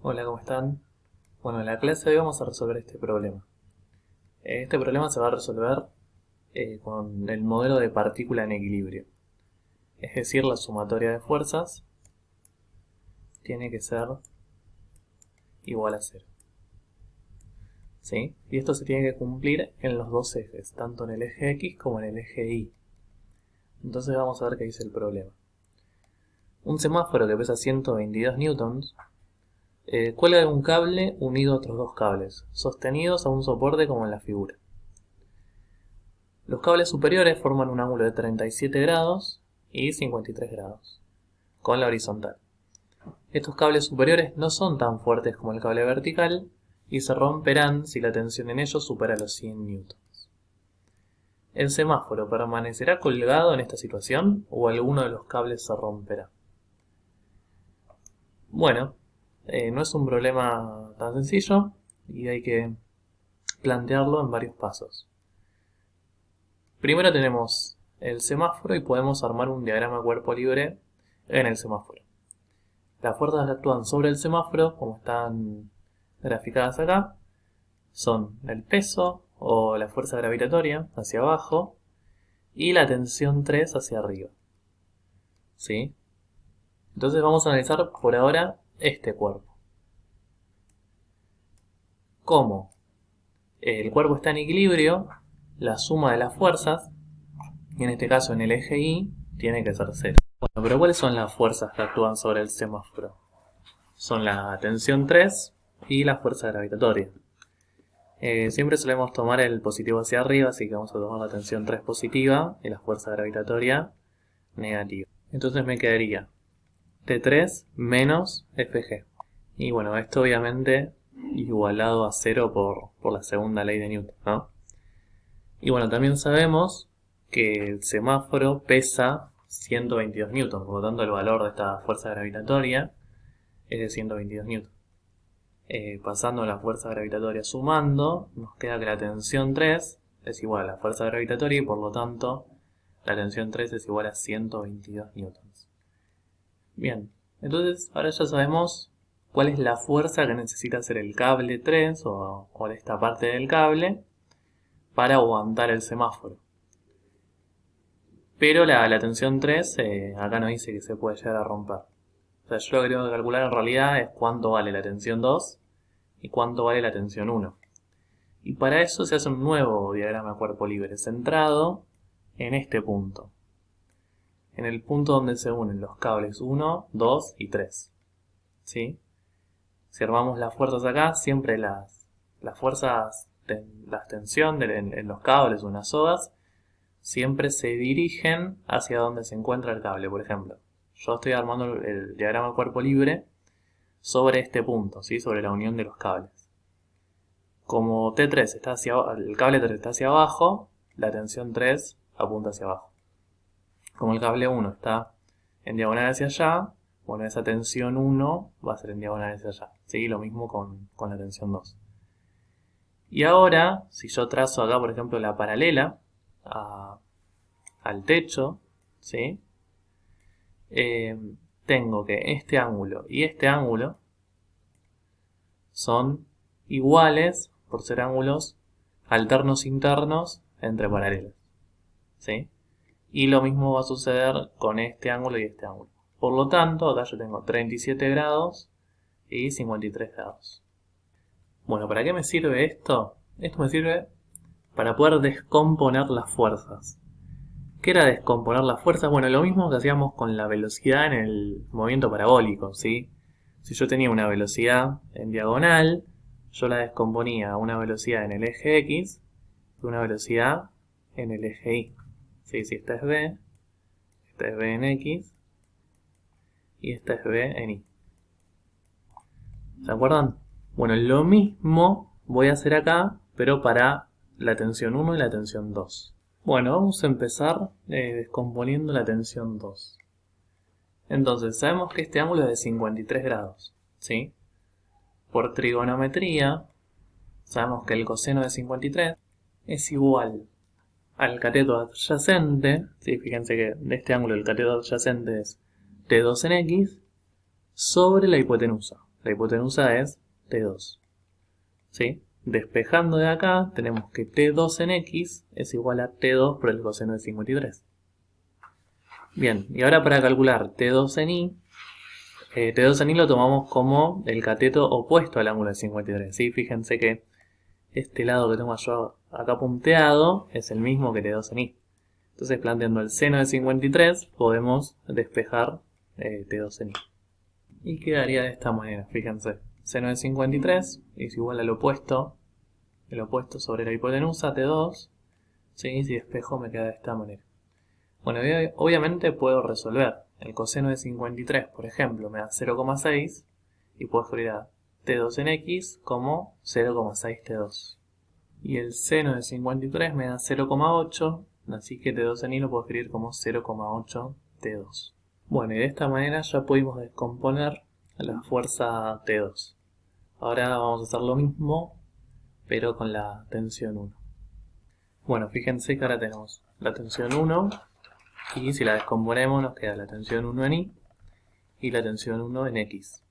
Hola, ¿cómo están? Bueno, en la clase de hoy vamos a resolver este problema. Este problema se va a resolver con el modelo de partícula en equilibrio. Es decir, la sumatoria de fuerzas tiene que ser igual a cero. ¿Sí? Y esto se tiene que cumplir en los dos ejes, tanto en el eje X como en el eje Y. Entonces vamos a ver qué dice el problema. Un semáforo que pesa 122 newtons cuelga de un cable unido a otros dos cables, sostenidos a un soporte como en la figura. Los cables superiores forman un ángulo de 37 grados y 53 grados con la horizontal. Estos cables superiores no son tan fuertes como el cable vertical y se romperán si la tensión en ellos supera los 100 newtons. ¿El semáforo permanecerá colgado en esta situación o alguno de los cables se romperá? Bueno, no es un problema tan sencillo y hay que plantearlo en varios pasos. Primero tenemos el semáforo y podemos armar un diagrama cuerpo libre en el semáforo. Las fuerzas que actúan sobre el semáforo, como están graficadas acá, son el peso o la fuerza gravitatoria hacia abajo y la tensión 3 hacia arriba. ¿Sí? Entonces vamos a analizar por ahora este cuerpo. Como el cuerpo está en equilibrio, la suma de las fuerzas, y en este caso en el eje Y, tiene que ser cero. Bueno, pero ¿cuáles son las fuerzas que actúan sobre el semáforo? Son la tensión 3 y la fuerza gravitatoria. Siempre solemos tomar el positivo hacia arriba, así que vamos a tomar la tensión 3 positiva y la fuerza gravitatoria negativa. Entonces me quedaría T3 menos Fg. Y bueno, esto obviamente igualado a 0 por la segunda ley de Newton, ¿no? Y bueno, también sabemos que el semáforo pesa 122 newtons, por lo tanto el valor de esta fuerza gravitatoria es de 122 newtons. Pasando la fuerza gravitatoria sumando, nos queda que la tensión 3 es igual a la fuerza gravitatoria y por lo tanto la tensión 3 es igual a 122 newtons. Bien, entonces ahora ya sabemos cuál es la fuerza que necesita hacer el cable 3 o esta parte del cable para aguantar el semáforo. Pero la tensión 3 acá no dice que se puede llegar a romper. O sea, yo lo que tengo que calcular en realidad es cuánto vale la tensión 2 y cuánto vale la tensión 1. Y para eso se hace un nuevo diagrama cuerpo libre centrado en este punto. En el punto donde se unen los cables 1, 2 y 3. ¿Sí? Si armamos las fuerzas acá, siempre las fuerzas, las tensión en los cables o en las sogas, siempre se dirigen hacia donde se encuentra el cable. Por ejemplo, yo estoy armando el diagrama cuerpo libre sobre este punto, ¿sí? Sobre la unión de los cables. Como T3 está el cable 3 está hacia abajo, la tensión 3 apunta hacia abajo. Como el cable 1 está en diagonal hacia allá, bueno, esa tensión 1 va a ser en diagonal hacia allá. ¿Sí? Lo mismo con la tensión 2. Y ahora, si yo trazo acá, por ejemplo, la paralela al techo, ¿sí? Tengo que este ángulo y este ángulo son iguales por ser ángulos alternos internos entre paralelos, ¿sí? Y lo mismo va a suceder con este ángulo y este ángulo. Por lo tanto, acá yo tengo 37 grados y 53 grados. Bueno, ¿para qué me sirve esto? Esto me sirve para poder descomponer las fuerzas. ¿Qué era descomponer las fuerzas? Bueno, lo mismo que hacíamos con la velocidad en el movimiento parabólico, ¿sí? Si yo tenía una velocidad en diagonal, yo la descomponía a una velocidad en el eje X y una velocidad en el eje Y. ¿Sí? Si esta es B en X y esta es B en Y. ¿Se acuerdan? Bueno, lo mismo voy a hacer acá, pero para la tensión 1 y la tensión 2. Bueno, vamos a empezar descomponiendo la tensión 2. Entonces, sabemos que este ángulo es de 53 grados, ¿sí? Por trigonometría, sabemos que el coseno de 53 es igual al cateto adyacente, ¿sí? Fíjense que de este ángulo el cateto adyacente es T2 en X, sobre la hipotenusa. la hipotenusa es T2. ¿Sí? Despejando de acá, tenemos que T2 en X es igual a T2 por el coseno de 53. Bien, y ahora para calcular T2 en Y, T2 en Y lo tomamos como el cateto opuesto al ángulo de 53. ¿Sí? Fíjense que este lado que tengo yo acá punteado es el mismo que T2 en Y. Entonces, planteando el seno de 53, podemos despejar T2 en Y. Y quedaría de esta manera, fíjense. Seno de 53 es igual al opuesto, el opuesto sobre la hipotenusa, T2. ¿Sí? Si despejo me queda de esta manera. Bueno, obviamente puedo resolver. El coseno de 53, por ejemplo, me da 0,6 y puedo escribir a T2 en X como 0,6 T2. Y el seno de 53 me da 0,8, así que T2 en Y lo puedo escribir como 0,8 T2. Bueno, y de esta manera ya pudimos descomponer la fuerza T2. Ahora vamos a hacer lo mismo, pero con la tensión 1. Bueno, fíjense que ahora tenemos la tensión 1, y si la descomponemos nos queda la tensión 1 en Y y la tensión 1 en X.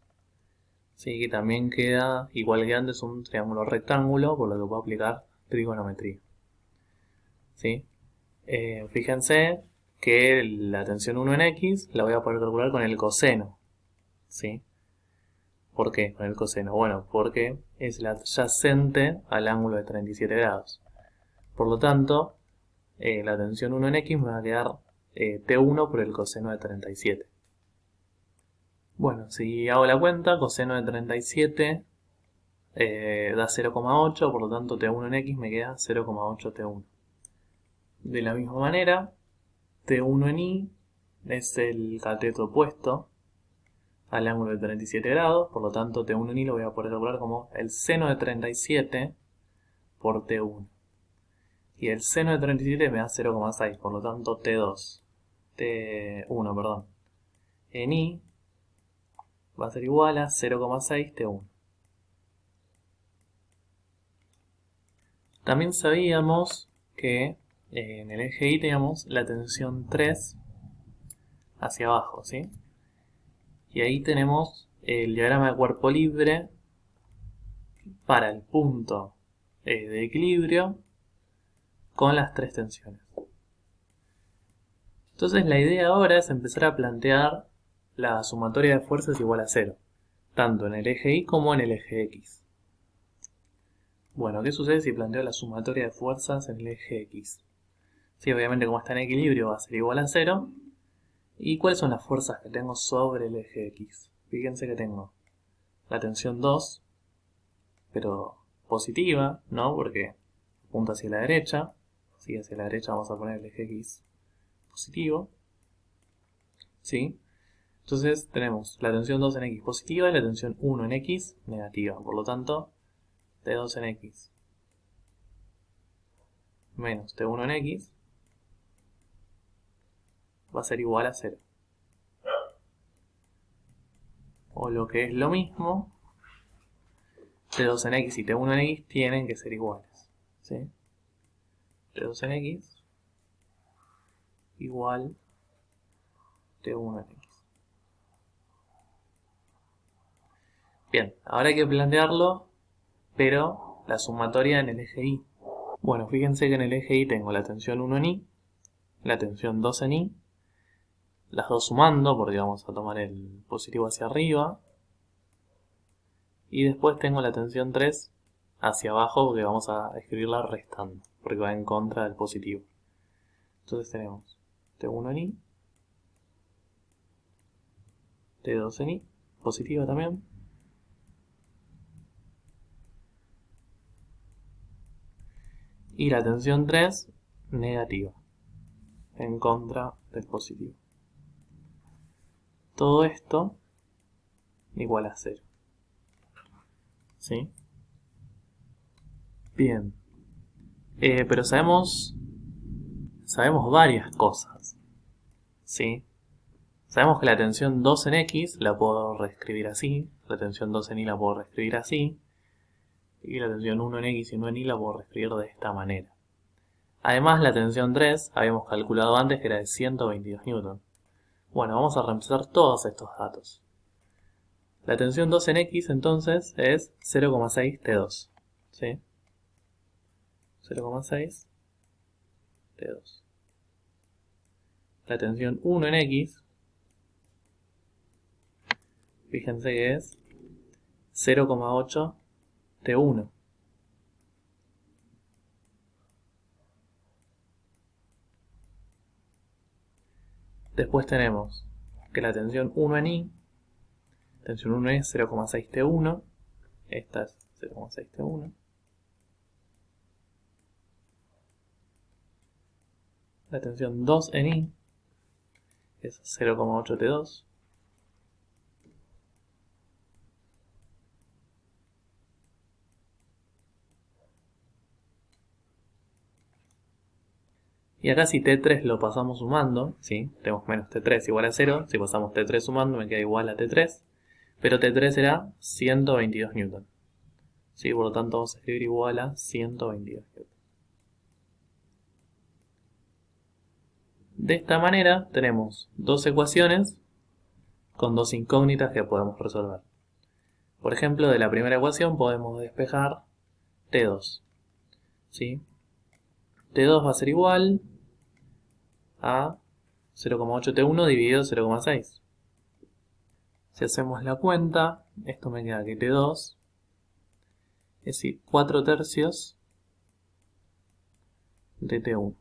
Sí, que también queda, igual que antes, un triángulo rectángulo, por lo que puedo aplicar trigonometría. ¿Sí? Fíjense que la tensión 1 en X la voy a poder calcular con el coseno. ¿Sí? ¿Por qué con el coseno? Bueno, porque es la adyacente al ángulo de 37 grados. Por lo tanto, la tensión 1 en X me va a quedar T1 por el coseno de 37. Bueno, si hago la cuenta, coseno de 37 da 0,8, por lo tanto T1 en X me queda 0,8 T1. De la misma manera, T1 en Y es el cateto opuesto al ángulo de 37 grados, por lo tanto T1 en Y lo voy a poder calcular como el seno de 37 por T1. Y el seno de 37 me da 0,6, por lo tanto T1, perdón, en Y va a ser igual a 0,6 T1. También sabíamos que en el eje Y teníamos la tensión 3 hacia abajo, ¿sí? Y ahí tenemos el diagrama de cuerpo libre para el punto de equilibrio con las tres tensiones. Entonces la idea ahora es empezar a plantear la sumatoria de fuerzas igual a 0, tanto en el eje Y como en el eje X. Bueno, ¿qué sucede si planteo la sumatoria de fuerzas en el eje X? Sí, obviamente como está en equilibrio va a ser igual a 0. ¿Y cuáles son las fuerzas que tengo sobre el eje X? Fíjense que tengo la tensión 2, pero positiva, ¿no? Porque apunta hacia la derecha. Así hacia la derecha vamos a poner el eje X positivo. ¿Sí? Entonces tenemos la tensión 2 en X positiva y la tensión 1 en X negativa. Por lo tanto, T2 en X menos T1 en X va a ser igual a 0. O lo que es lo mismo, T2 en X y T1 en X tienen que ser iguales. ¿Sí? T2 en X igual T1 en X. Bien, ahora hay que plantearlo, pero la sumatoria en el eje Y. Bueno, fíjense que en el eje Y tengo la tensión 1 en Y, la tensión 2 en Y, las dos sumando porque vamos a tomar el positivo hacia arriba, y después tengo la tensión 3 hacia abajo porque vamos a escribirla restando, porque va en contra del positivo. Entonces tenemos T1 en Y, T2 en Y, positiva también, y la tensión 3 negativa, en contra del positivo. Todo esto igual a 0. ¿Sí? Bien. Pero sabemos varias cosas. ¿Sí? Sabemos que la tensión 2 en X la puedo reescribir así, la tensión 2 en Y la puedo reescribir así, y la tensión 1 en X y 1 en Y la puedo reescribir de esta manera. Además, la tensión 3 habíamos calculado antes que era de 122 Newton. Bueno, vamos a reemplazar todos estos datos. La tensión 2 en X entonces es 0,6 T2. ¿Sí? 0,6 T2. La tensión 1 en X, fíjense que es 0,8 T1. Después tenemos que la tensión 1 en Y, tensión 1 es 0,6 T1, esta es 0,6 T1. La tensión 2 en Y es 0,8 T2. Y acá si T3 lo pasamos sumando, ¿sí? Tenemos menos T3 igual a 0, si pasamos T3 sumando me queda igual a T3, pero T3 será 122 Newton. ¿Sí? Por lo tanto vamos a escribir igual a 122 Newton. De esta manera tenemos dos ecuaciones con dos incógnitas que podemos resolver. Por ejemplo, de la primera ecuación podemos despejar T2. ¿Sí? T2 va a ser igual a 0,8 T1 dividido 0,6. Si hacemos la cuenta, esto me queda que T2 es decir 4 tercios de T1.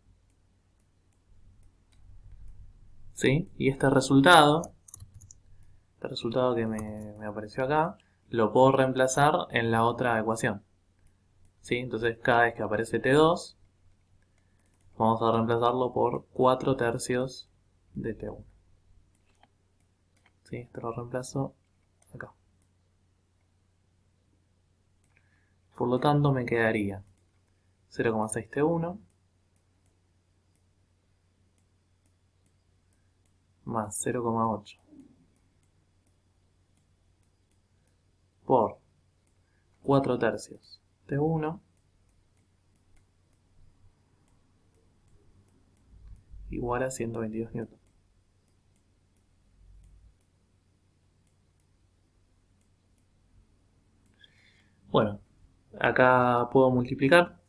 ¿Sí? Y este resultado que me apareció acá, lo puedo reemplazar en la otra ecuación. ¿Sí? Entonces cada vez que aparece T2, vamos a reemplazarlo por 4 tercios de T1. ¿Sí? Esto lo reemplazo acá. Por lo tanto me quedaría 0,6 T1 más 0,8 por 4 tercios T1 igual a 122 Newton. Bueno, acá puedo multiplicar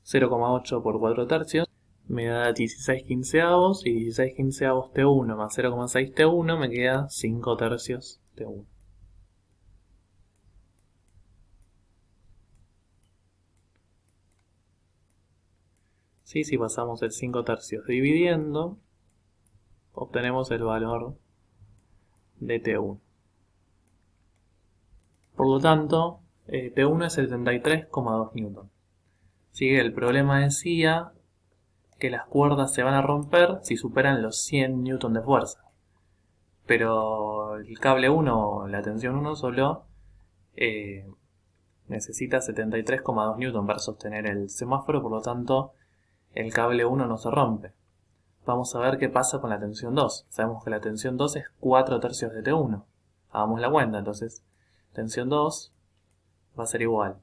0,8 por 4 tercios, me da 16 quinceavos, y 16 quinceavos T1 más 0,6 T1 me queda 5 tercios T1. ¿Sí? Si pasamos el 5 tercios dividiendo, obtenemos el valor de T1. Por lo tanto, T1 es 73,2 Newton. ¿Sí? El problema decía que las cuerdas se van a romper si superan los 100 Newton de fuerza. Pero el cable 1, la tensión 1 solo necesita 73,2 Newton para sostener el semáforo, por lo tanto el cable 1 no se rompe. Vamos a ver qué pasa con la tensión 2. Sabemos que la tensión 2 es 4 tercios de T1. Hagamos la cuenta, entonces tensión 2 va a ser igual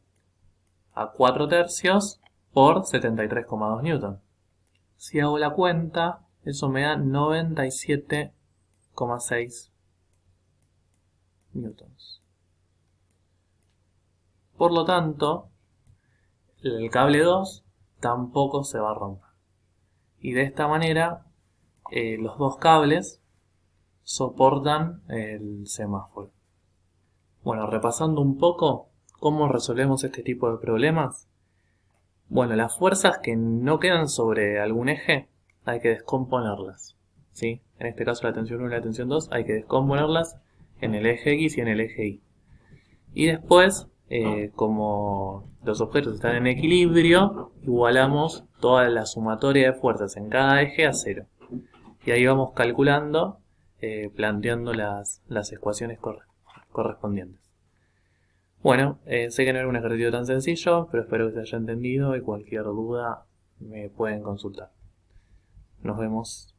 a 4 tercios por 73,2 Newton. Si hago la cuenta, eso me da 97,6 newtons. Por lo tanto, el cable 2 tampoco se va a romper. Y de esta manera, los dos cables soportan el semáforo. Bueno, repasando un poco cómo resolvemos este tipo de problemas. Bueno, las fuerzas que no quedan sobre algún eje hay que descomponerlas. ¿Sí? En este caso la tensión 1 y la tensión 2 hay que descomponerlas en el eje X y en el eje Y. Y después, como los objetos están en equilibrio, igualamos toda la sumatoria de fuerzas en cada eje a 0. Y ahí vamos calculando, planteando las ecuaciones correspondientes. Bueno, sé que no era un ejercicio tan sencillo, pero espero que se haya entendido y cualquier duda me pueden consultar. Nos vemos.